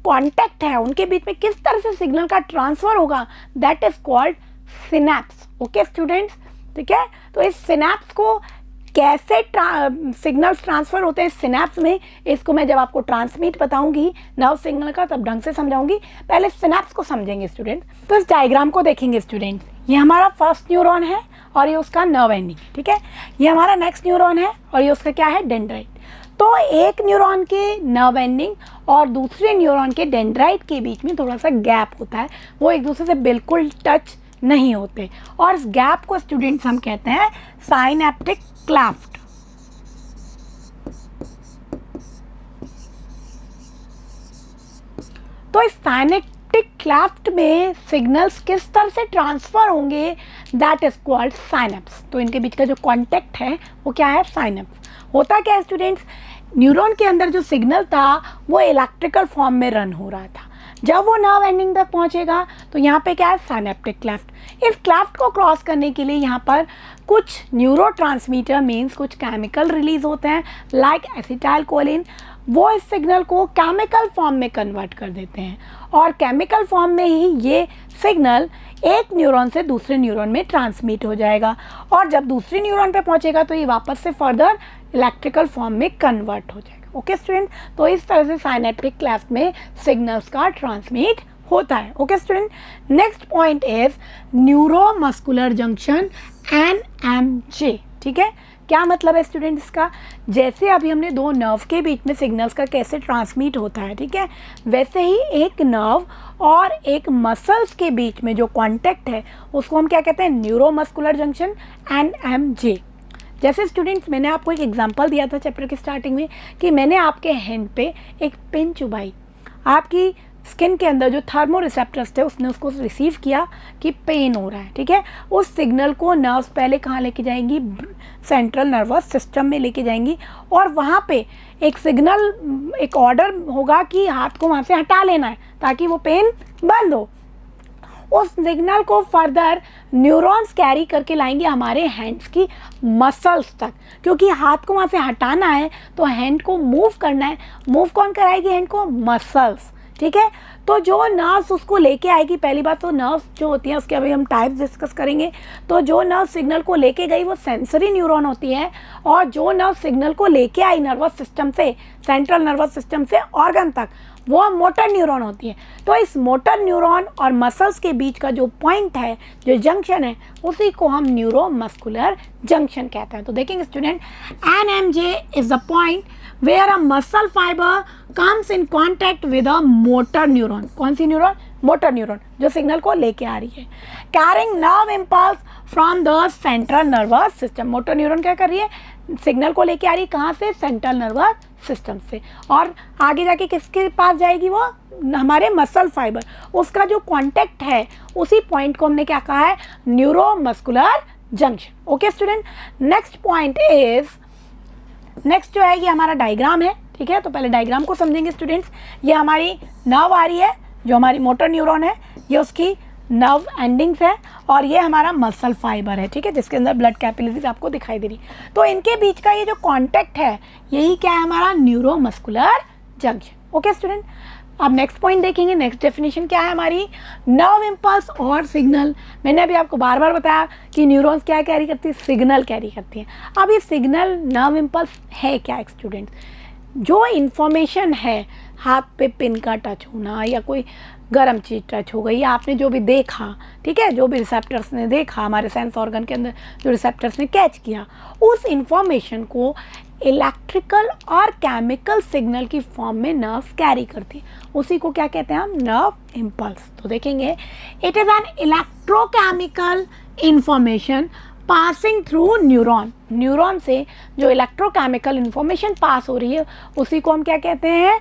कॉन्टैक्ट है, उनके बीच में किस तरह से सिग्नल का ट्रांसफर होगा, that is called synapse. Okay students, ठीक है। तो इस सिनैप्स को कैसे सिग्नल्स ट्रांसफर होते हैं सिनैप्स में, इसको मैं जब आपको ट्रांसमिट बताऊंगी नर्व सिग्नल का तब ढंग से समझाऊंगी। पहले सिनैप्स को समझेंगे स्टूडेंट। तो इस डायग्राम को देखेंगे स्टूडेंट, ये हमारा फर्स्ट न्यूरॉन है और ये उसका नर्व एंडिंग, ठीक है। ये हमारा नेक्स्ट न्यूरॉन है और ये उसका क्या है, डेंड्राइट। तो एक न्यूरॉन के नर्व एंडिंग और दूसरे न्यूरॉन के डेंड्राइट के बीच में थोड़ा सा गैप होता है, वो एक दूसरे से बिल्कुल टच नहीं होते, और इस गैप को स्टूडेंट्स हम कहते हैं साइनेप्टिक क्लेफ्ट। तो इस साइनेप्टिक क्लेफ्ट में सिग्नल्स किस तरह से ट्रांसफर होंगे, दैट इज कॉल्ड साइनेप्स। तो इनके बीच का जो कॉन्टेक्ट है वो क्या है, साइनेप्स। होता क्या है स्टूडेंट्स, न्यूरॉन के अंदर जो सिग्नल था वो इलेक्ट्रिकल फॉर्म में रन हो रहा था, जब वो नर्व एंडिंग तक पहुंचेगा तो यहाँ पे क्या है, साइनेप्टिक क्लेफ्ट। इस क्लेफ्ट को क्रॉस करने के लिए यहाँ पर कुछ न्यूरोट्रांसमीटर मीन्स कुछ केमिकल रिलीज होते हैं लाइक एसिटाइलकोलिन, वो इस सिग्नल को केमिकल फॉर्म में कन्वर्ट कर देते हैं, और केमिकल फॉर्म में ही ये सिग्नल एक न्यूरॉन से दूसरे न्यूरॉन में ट्रांसमिट हो जाएगा, और जब दूसरे न्यूरॉन पे पहुंचेगा तो ये वापस से फर्दर इलेक्ट्रिकल फॉर्म में कन्वर्ट हो जाएगा। ओके स्टूडेंट, तो इस तरह से साइनेप्टिक क्लेफ्ट में सिग्नल्स का ट्रांसमिट होता है। Okay student, next point is neuromuscular junction NMJ, ठीक है। क्या मतलब है स्टूडेंट इसका, जैसे अभी हमने दो नर्व के बीच में सिग्नल्स का कैसे ट्रांसमिट होता है, ठीक है, वैसे ही एक नर्व और एक मसल्स के बीच में जो कॉन्टैक्ट है उसको हम क्या कहते हैं, न्यूरोमस्कुलर जंक्शन NMJ। जैसे स्टूडेंट्स मैंने आपको एक एग्जांपल दिया था चैप्टर के स्टार्टिंग में कि मैंने आपके हैंड पे एक पिन चुभाई, आपकी स्किन के अंदर जो थर्मो रिसेप्टर्स थे उसने उसको रिसीव किया कि पेन हो रहा है, ठीक है। उस सिग्नल को नर्व्स पहले कहाँ लेके जाएंगी, सेंट्रल नर्वस सिस्टम में लेके जाएंगी, और वहाँ पे एक सिग्नल, एक ऑर्डर होगा कि हाथ को वहाँ से हटा लेना है ताकि वो पेन बंद हो। उस सिग्नल को फर्दर न्यूरॉन्स कैरी करके लाएंगे हमारे हैंड्स की मसल्स तक, क्योंकि हाथ को वहाँ से हटाना है तो हैंड को मूव करना है। मूव कौन कराएगी हैंड को, मसल्स, ठीक है। तो जो नर्व्स उसको लेके आएगी, पहली बात तो नर्व्स जो होती हैं उसके अभी हम टाइप्स डिस्कस करेंगे। तो जो नर्व सिग्नल को लेके गई वो सेंसरी न्यूरॉन होती है, और जो नर्व सिग्नल को लेके आई नर्वस सिस्टम से, सेंट्रल नर्वस सिस्टम से ऑर्गन तक, वो मोटर न्यूरॉन होती है। तो इस मोटर न्यूरॉन और मसल्स के बीच का जो पॉइंट है, जो जंक्शन है, उसी को हम न्यूरोमस्कुलर जंक्शन कहते हैं। तो देखेंगे student, NMJ is the point where a muscle fibre comes in contact with a motor neuron. कौन सी न्यूरॉन, मोटर न्यूरॉन, जो सिग्नल को लेके आ रही है, carrying nerve impulse from the central nervous system. Motor neuron क्या कर रही है, सिग्नल को लेके आ रही है, कहाँ से, सेंट्रल नर्वस सिस्टम से, और आगे जाके किसके पास जाएगी, वो हमारे मसल फाइबर, उसका जो कॉन्टैक्ट है उसी पॉइंट को हमने क्या कहा है, neuromuscular junction. Okay student, next point is, next जो है ये हमारा डायग्राम है, ठीक है। तो पहले डायग्राम को समझेंगे स्टूडेंट्स। ये हमारी नर्व आ रही है, जो हमारी मोटर न्यूरॉन है, ये उसकी नर्व एंडिंग्स है, और ये हमारा मसल फाइबर है, ठीक है, जिसके अंदर ब्लड कैपिलरीज आपको दिखाई दे रही। तो इनके बीच का ये जो कॉन्टैक्ट है, यही क्या है, हमारा न्यूरोमस्कुलर जंक्शन। ओके स्टूडेंट, अब नेक्स्ट पॉइंट देखेंगे, नेक्स्ट डेफिनेशन क्या है हमारी, नर्व इम्पल्स और सिग्नल। मैंने अभी आपको बार बार बताया कि न्यूरॉन्स क्या कैरी करती है, सिग्नल कैरी करती हैं। अब ये सिग्नल नर्व इम्पल्स है क्या स्टूडेंट्स, जो इन्फॉर्मेशन है, हाथ पे पिन का टच होना या कोई गर्म चीज़ टच हो गई या आपने जो भी देखा, ठीक है, जो भी रिसेप्टर्स ने देखा, हमारे सेंस ऑर्गन के अंदर जो रिसेप्टर्स ने कैच किया, उस इंफॉर्मेशन को इलेक्ट्रिकल और केमिकल सिग्नल की फॉर्म में नर्व्स कैरी करती है, उसी को क्या कहते हैं हम, नर्व इम्पल्स। तो देखेंगे, it is an electrochemical information passing through neuron. Neuron से जो इलेक्ट्रोकेमिकल इंफॉर्मेशन पास हो रही है उसी को हम क्या कहते हैं,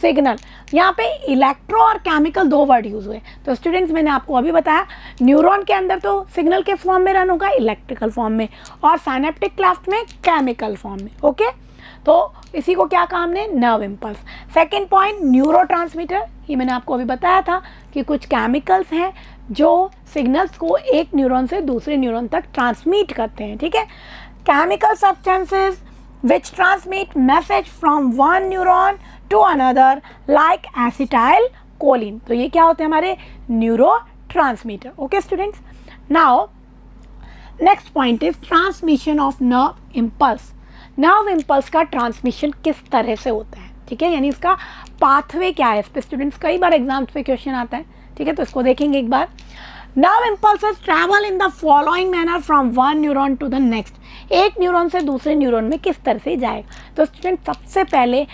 सिग्नल। यहाँ पे इलेक्ट्रो और केमिकल दो वर्ड यूज़ हुए। तो स्टूडेंट्स मैंने आपको अभी बताया न्यूरॉन के अंदर तो सिग्नल के फॉर्म में रन होगा, इलेक्ट्रिकल फॉर्म में, और साइनेप्टिक क्लेफ्ट में केमिकल फॉर्म में। ओके, तो इसी को क्या कहा हमने, nerve impulse. Second point, neurotransmitter. ये मैंने आपको अभी बताया था कि कुछ केमिकल्स हैं जो सिग्नल्स को एक न्यूरॉन से दूसरे न्यूरॉन तक ट्रांसमिट करते हैं, ठीक है। Chemical substances which transmit message from one neuron to another like acetyl choline। तो ये क्या होते हैं हमारे neurotransmitter. Okay students, now next point is transmission of nerve impulse. Nerve impulse का ट्रांसमिशन किस तरह से होता है, ठीक है, यानी इसका पाथवे क्या है, इस पर स्टूडेंट्स कई बार एग्जाम्स पे क्वेश्चन आता है, ठीक है, तो इसको देखेंगे एक बार। Nerve impulses travel in the following manner from one neuron to the next. एक न्यूरॉन से दूसरे न्यूरॉन में किस तरह से जाएगा। तो स्टूडेंट सबसे पहले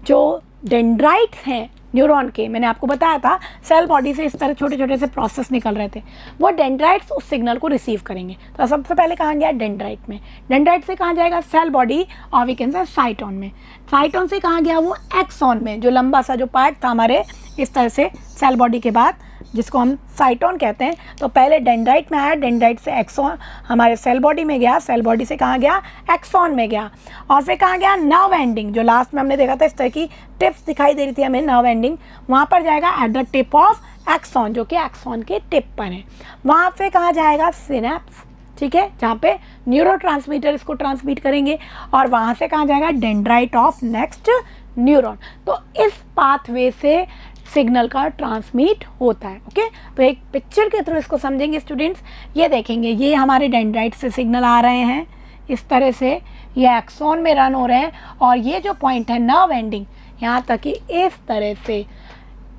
जो डेंड्राइट्स हैं न्यूरॉन के, मैंने आपको बताया था सेल बॉडी से इस तरह छोटे छोटे से प्रोसेस निकल रहे थे, वो डेंड्राइट्स उस सिग्नल को रिसीव करेंगे। तो सबसे पहले कहाँ गया, डेंड्राइट में। डेंड्राइट से कहाँ जाएगा, सेल बॉडी और वी कैन से साइटोन में। साइटोन से कहाँ गया, वो एक्सॉन में, जो लंबा सा जो पार्ट था हमारे इस तरह से सेल बॉडी के बाद, जिसको हम साइटोन कहते हैं। तो पहले डेंड्राइट में आया, डेंड्राइट से एक्सॉन हमारे सेल बॉडी में गया, सेल बॉडी से कहाँ गया, एक्सॉन में गया, और फिर कहाँ गया, नर्व एंडिंग, जो लास्ट में हमने देखा था इस तरह की टिप्स दिखाई दे रही थी हमें, नर्व एंडिंग, वहाँ पर जाएगा at the tip of axon, जो कि एक्सॉन के टिप पर है। वहाँ पे कहाँ जाएगा, सिनेप्स, ठीक है, जहाँ पे न्यूरोट्रांसमीटर इसको ट्रांसमिट करेंगे, और वहाँ से कहाँ जाएगा, डेंड्राइट ऑफ नेक्स्ट न्यूरॉन। तो इस पाथवे से सिग्नल का ट्रांसमिट होता है। ओके, तो एक पिक्चर के थ्रू इसको समझेंगे स्टूडेंट्स। ये देखेंगे, ये हमारे डेंड्राइट से सिग्नल आ रहे हैं इस तरह से, ये एक्सॉन में रन हो रहे हैं, और ये जो पॉइंट है नर्व एंडिंग, यहाँ तक कि इस तरह से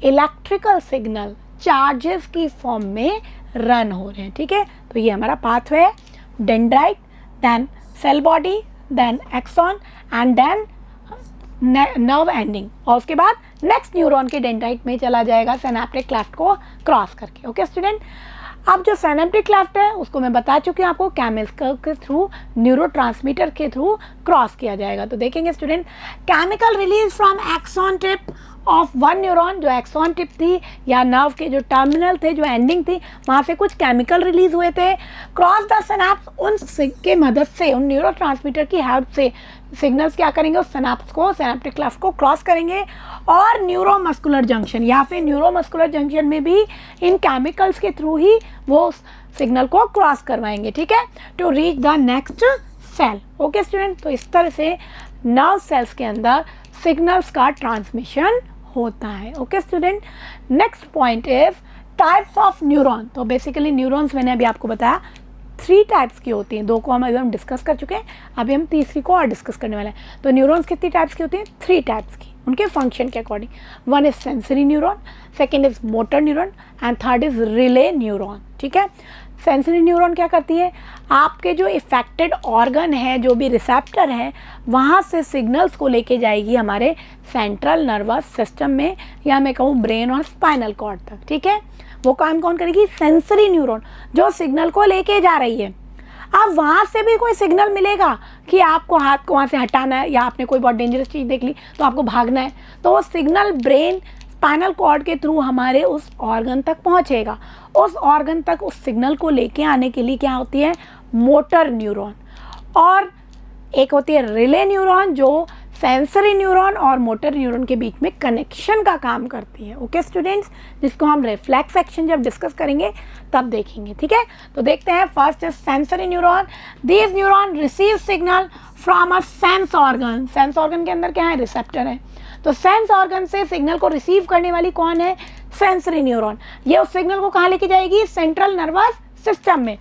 इलेक्ट्रिकल सिग्नल चार्जेस की फॉर्म में रन हो रहे हैं, ठीक है। तो ये हमारा पाथवे है, dendrite, then cell body, then axon, and then nerve ending, और उसके बाद नेक्स्ट न्यूरॉन के डेंड्राइट में चला जाएगा सिनेप्टिक क्लेफ्ट को क्रॉस करके। ओके स्टूडेंट, अब जो सिनेप्टिक क्लेफ्ट है उसको मैं बता चुकी हूँ आपको, केमिकल के थ्रू, न्यूरोट्रांसमीटर के थ्रू क्रॉस किया जाएगा। तो देखेंगे student, chemical release from axon tip of one neuron, जो एक्सॉन टिप थी या नर्व के जो टर्मिनल थे, जो एंडिंग थी, वहाँ से कुछ केमिकल रिलीज हुए थे, क्रॉस द सिनेप्स, उन के मदद से, उन न्यूरोट्रांसमीटर की हेल्प से सिग्नल्स क्या करेंगे, उस सिनेप्स को, सिनेप्टिक क्लेफ्ट को क्रॉस करेंगे, और न्यूरोमस्कुलर जंक्शन या फिर न्यूरोमस्कुलर जंक्शन में भी इन केमिकल्स के थ्रू ही वो सिग्नल को क्रॉस करवाएंगे, ठीक है, to reach the next cell. Okay student, तो इस तरह से नर्व सेल्स के अंदर सिग्नल्स का ट्रांसमिशन होता है। Okay student, next point is types of neuron. तो बेसिकली न्यूरॉन्स मैंने अभी आपको बताया 3 टाइप्स की होती हैं, 2 को हम अभी हम डिस्कस कर चुके हैं, अभी हम तीसरी को और डिस्कस करने वाले हैं। तो न्यूरॉन्स कितनी टाइप्स की होती हैं, 3 टाइप्स की, उनके फंक्शन के according. One is sensory neuron, second is motor neuron, and third is relay neuron, ठीक है। सेंसरी न्यूरॉन क्या करती है, आपके जो इफेक्टेड ऑर्गन है, जो भी रिसेप्टर है, वहाँ से सिग्नल्स को लेके जाएगी हमारे सेंट्रल नर्वस सिस्टम में, या मैं कहूँ ब्रेन और स्पाइनल कॉर्ड तक, ठीक है। वो काम कौन करेगी, सेंसरी न्यूरॉन, जो सिग्नल को लेके जा रही है। अब वहाँ से भी कोई सिग्नल मिलेगा कि आपको हाथ को वहाँ से हटाना है, या आपने कोई बहुत डेंजरस चीज़ देख ली तो आपको भागना है, तो वो सिग्नल ब्रेन स्पाइनल कॉर्ड के थ्रू हमारे उस ऑर्गन तक पहुँचेगा। उस ऑर्गन तक उस सिग्नल को लेके आने के लिए क्या होती है, मोटर न्यूरॉन, और एक होती है रिले न्यूरॉन, जो सेंसरी न्यूरॉन और मोटर न्यूरॉन के बीच में कनेक्शन का काम करती है। ओके स्टूडेंट्स, जिसको हम रिफ्लेक्स एक्शन जब डिस्कस करेंगे तब देखेंगे। ठीक है, तो देखते हैं। First is sensory neuron. These neuron receive signal from a sense organ. Sense organ के अंदर क्या है? रिसेप्टर है। तो सेंस ऑर्गन से सिग्नल को रिसीव करने वाली कौन है? Sensory neuron. ये उस सिग्नल को कहाँ लेके जाएगी? सेंट्रल नर्वस सिस्टम में।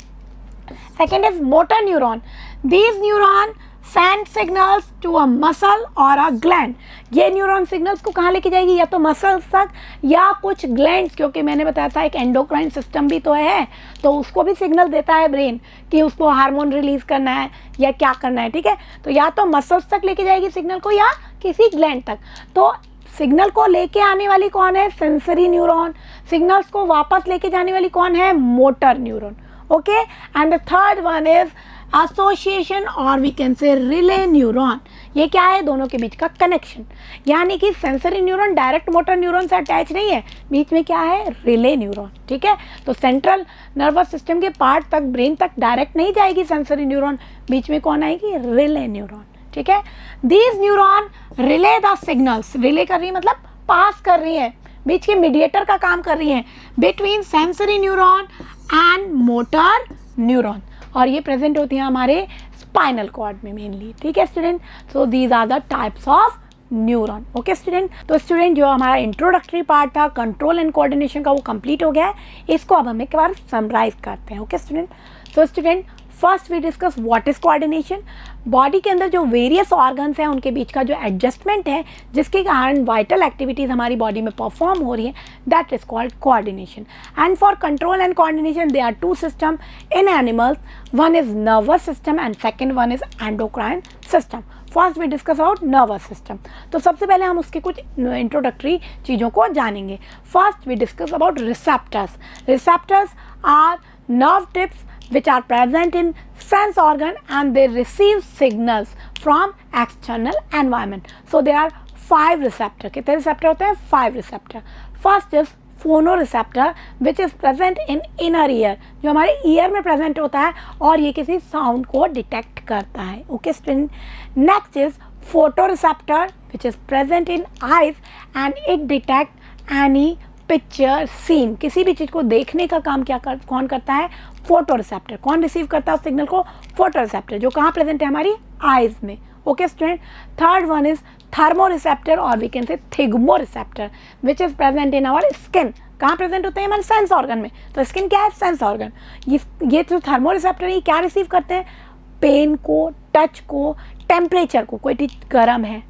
Second is motor neuron. These neuron send signals to a muscle और अ ग्लैंड। ये न्यूरॉन सिग्नल्स को कहाँ लेके जाएगी? या तो मसल्स तक या कुछ ग्लैंड्स, क्योंकि मैंने बताया था एक एंडोक्राइन सिस्टम भी तो है, तो उसको भी सिग्नल देता है ब्रेन कि उसको हार्मोन रिलीज करना है या क्या करना है। ठीक है, तो या तो मसल्स तक लेके जाएगी सिग्नल को या किसी ग्लैंड तक। तो सिग्नल को लेके आने वाली कौन है? Sensory neuron. सिग्नल्स को वापस लेके जाने वाली कौन है? Motor neuron. Okay, and the third one is association और we can say relay neuron. ये क्या है? दोनों के बीच का कनेक्शन, यानी कि sensory neuron direct motor neuron से अटैच नहीं है, बीच में क्या है? Relay neuron. ठीक है, तो सेंट्रल नर्वस सिस्टम के पार्ट तक, ब्रेन तक डायरेक्ट नहीं जाएगी सेंसरी न्यूरॉन, बीच में कौन आएगी? Relay neuron. ठीक है, these neuron relay the signals. Relay कर रही है मतलब पास कर रही है, बीच के मीडिएटर का काम कर रही है between sensory neuron and motor neuron, और ये प्रेजेंट होती हैं हमारे स्पाइनल कॉर्ड में मेनली। ठीक है student, so these are the types of neuron. Okay student, तो स्टूडेंट जो हमारा इंट्रोडक्टरी पार्ट था कंट्रोल एंड कोऑर्डिनेशन का, वो कंप्लीट हो गया है। इसको अब हम एक बार समराइज करते हैं। ओके स्टूडेंट, तो student first we discuss what is coordination. Body के अंदर जो वेरियस ऑर्गन्स हैं उनके बीच का जो एडजस्टमेंट है, जिसके कारण वाइटल एक्टिविटीज़ हमारी बॉडी में परफॉर्म हो रही है, that is called coordination. And for control and coordination they are two system in animals, one is nervous system and second one is endocrine system. First we discuss about nervous system. तो सबसे पहले हम उसके कुछ इंट्रोडक्टरी चीज़ों को जानेंगे। First we discuss about receptors. Receptors are nerve tips which are present in sense organ and they receive signals from external environment. So there are 5 receptor. कितने receptor होते हैं? 5 receptor. First is phonoreceptor which is present in inner ear, जो हमारे ear में present होता है और ये किसी sound को detect करता है। Okay student. Next is photoreceptor which is present in eyes and it detect any picture scene, किसी भी चीज़ को देखने का काम कौन करता है? Photo receptor. कौन रिसीव करता है उस सिग्नल को? फोटो रिसेप्टर, जो कहाँ प्रेजेंट है? हमारी आइज में। Okay student, third one is thermo receptor और we can say thigmo receptor which is present in our skin. कहाँ प्रेजेंट होते हैं? हमारे सेंस ऑर्गन में। तो स्किन क्या है? Sense organ. ये जो थर्मो रिसेप्टर है, क्या रिसीव करते हैं? पेन को, टच को, टेम्परेचर को। कोई चीज़ गर्म है,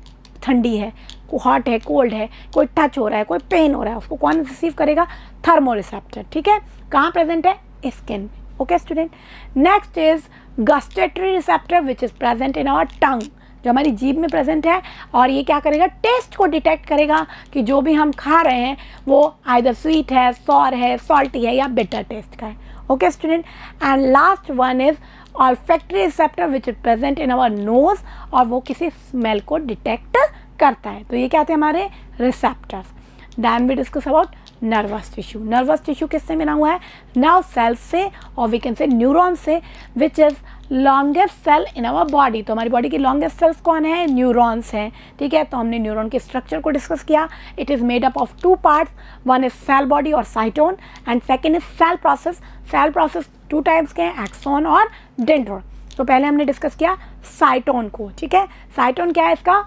ठंडी है, हॉट है, कोल्ड है, कोई टच हो रहा है, कोई पेन हो रहा है, उसको कौन रिसीव करेगा? Thermo receptor. ठीक है, कहाँ प्रेजेंट है? स्किन में। Okay student, next is gustatory receptor which is present in our tongue, जो हमारी जीभ में प्रेजेंट है, और ये क्या करेगा? टेस्ट को डिटेक्ट करेगा कि जो भी हम खा रहे हैं वो आइदर स्वीट है, सॉर है, सॉल्टी है या बिटर टेस्ट का है। Okay student, and last one is olfactory receptor which is present in our nose, और वो किसी स्मेल को डिटेक्ट करता है। तो ये क्या थे? हमारे receptors. Then we discuss about nervous tissue. Nervous tissue किससे मिला हुआ है? नर्व सेल्स से और वी कैन से न्यूरॉन से, which is longest cell in our body. तो हमारी बॉडी की लॉन्गेस्ट सेल्स कौन है? न्यूरॉन्स हैं। ठीक है, तो हमने न्यूरॉन के स्ट्रक्चर को डिस्कस किया। It is made up of 2 parts, one is cell body और cyton and second is cell process. Cell process 2 types के हैं, एक्सॉन और डेंड्रोन। तो पहले हमने डिस्कस किया साइटोन को। ठीक है, साइटोन क्या है? इसका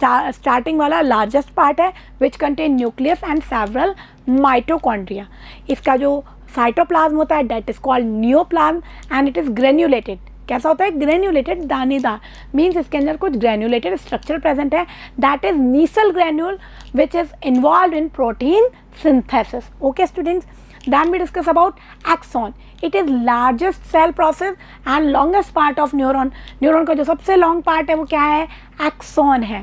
स्टार्टिंग वाला लार्जेस्ट पार्ट है which contain nucleus and several mitochondria. इसका जो साइटोप्लाज्म होता है that is called neoplasm and it is granulated. कैसा होता है? ग्रेन्युलेटेड, दानेदार, मीन्स इसके अंदर कुछ ग्रेन्युलेटेड स्ट्रक्चर प्रेजेंट है, that is Nissl granule which is involve in protein synthesis. Okay students, then we discuss about axon. It is largest cell process and longest part of neuron. Neuron का जो सबसे लॉन्ग पार्ट है वो क्या है? एक्सॉन है।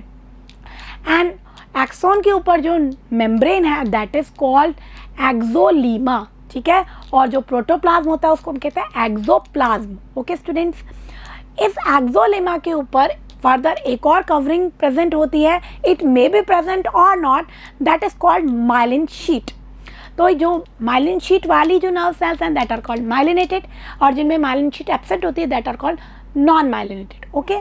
एंड एक्सॉन के ऊपर जो मेम्ब्रेन है दैट इज कॉल्ड एक्सोलीमा। ठीक है, और जो प्रोटोप्लाज्म होता है उसको हम कहते हैं एक्सोप्लाज्म। ओके स्टूडेंट्स, इस एक्सोलीमा के ऊपर फर्दर एक और कवरिंग प्रेजेंट होती है, इट मे बी प्रेजेंट और not, that is called myelin sheath. तो जो माइलिन शीट वाली जो नर्व सेल्स हैं दैट आर कॉल्ड माइलिनेटेड, और जिनमें माइलिन शीट एब्सेंट होती है that are called non myelinated. Okay,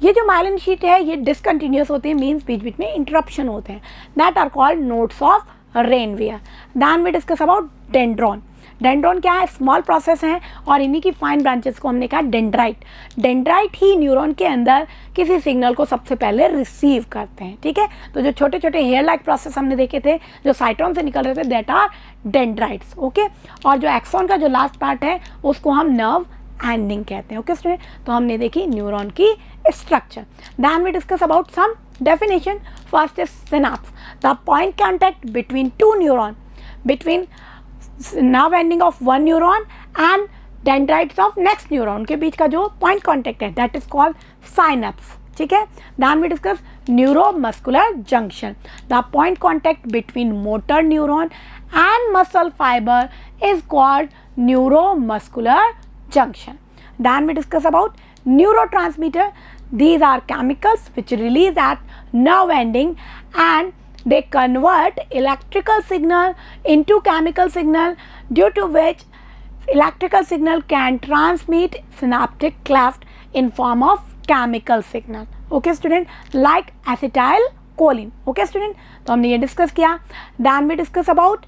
ये जो माइलिन शीट है ये डिसकंटिन्यूस होते हैं, मीन्स बीच बीच में इंटरप्शन होते हैं. That are called nodes of Ranvier. Then we discuss about dendron. Dendron क्या है? स्मॉल प्रोसेस हैं और इन्हीं की फाइन ब्रांचेस को हमने कहा डेंड्राइट. डेंड्राइट ही न्यूरॉन के अंदर किसी सिग्नल को सबसे पहले रिसीव करते हैं. ठीक है, तो जो छोटे छोटे हेयर लाइक प्रोसेस हमने देखे थे जो साइटोन से निकल रहे थे, दैट आर डेंड्राइट्स. ओके, और जो एक्सॉन का जो लास्ट पार्ट है उसको हम नर्व एंडिंग कहते हैं. ओके स्टूडेंट, तो हमने देखी न्यूरॉन की structure. Then we discuss about some definition. First is synapse, the point contact between two neuron, between nerve ending of one neuron and dendrites of next neuron के बीच का जो पॉइंट कॉन्टैक्ट है दैट इज कॉल्ड साइनेप्स. ठीक है, then we discuss neuromuscular junction, the point contact between motor neuron and muscle fibre is called neuromuscular junction. Then we discuss about neurotransmitter. These are chemicals which release at nerve ending and they convert electrical signal into chemical signal, due to which electrical signal can transmit synaptic cleft in form of chemical signal. Okay student, like acetylcholine. Okay student, तो हमने ये डिस्कस किया. Then we discuss about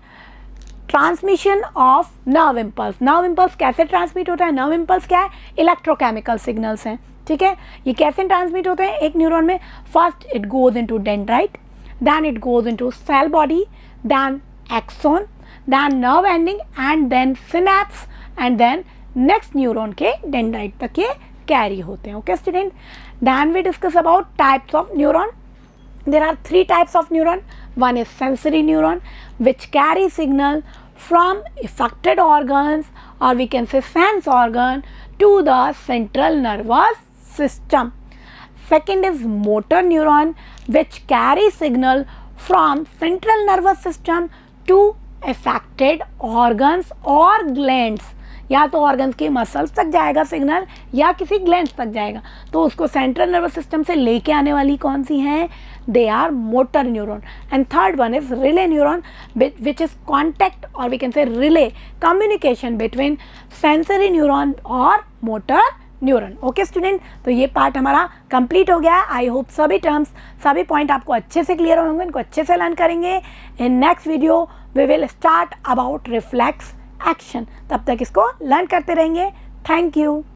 transmission of nerve impulse. Nerve impulse कैसे ट्रांसमिट होता है? नर्व इम्पल्स क्या है? इलेक्ट्रोकेमिकल सिग्नल्स हैं. ठीक है, ये कैसे ट्रांसमिट होते हैं एक न्यूरॉन में? First it goes into dendrite, then it goes into cell body, then axon, then nerve ending and then synapse and then next neuron के डेंड्राइट तक ये कैरी होते हैं. Okay student, then we discuss about types of neuron. There are three types of neuron. One is sensory neuron which carry signal from affected organs, or we can say sense organ, to the central nervous system. Second is motor neuron which carry signal from central nervous system to affected organs or glands. या तो ऑर्गन्स के मसल्स तक जाएगा सिग्नल या किसी ग्लैंड्स तक जाएगा, तो उसको सेंट्रल नर्वस सिस्टम से लेके आने वाली कौन सी हैं? They are motor neuron. And third one is relay neuron which is contact और we can say relay communication between sensory neuron और मोटर न्यूरॉन. ओके स्टूडेंट, तो ये पार्ट हमारा कंप्लीट हो गया है. आई होप सभी टर्म्स सभी पॉइंट आपको अच्छे से क्लियर होंगे, इनको अच्छे से लर्न करेंगे. In next video we will start about reflex action. तब तक इसको लर्न करते रहेंगे. Thank you.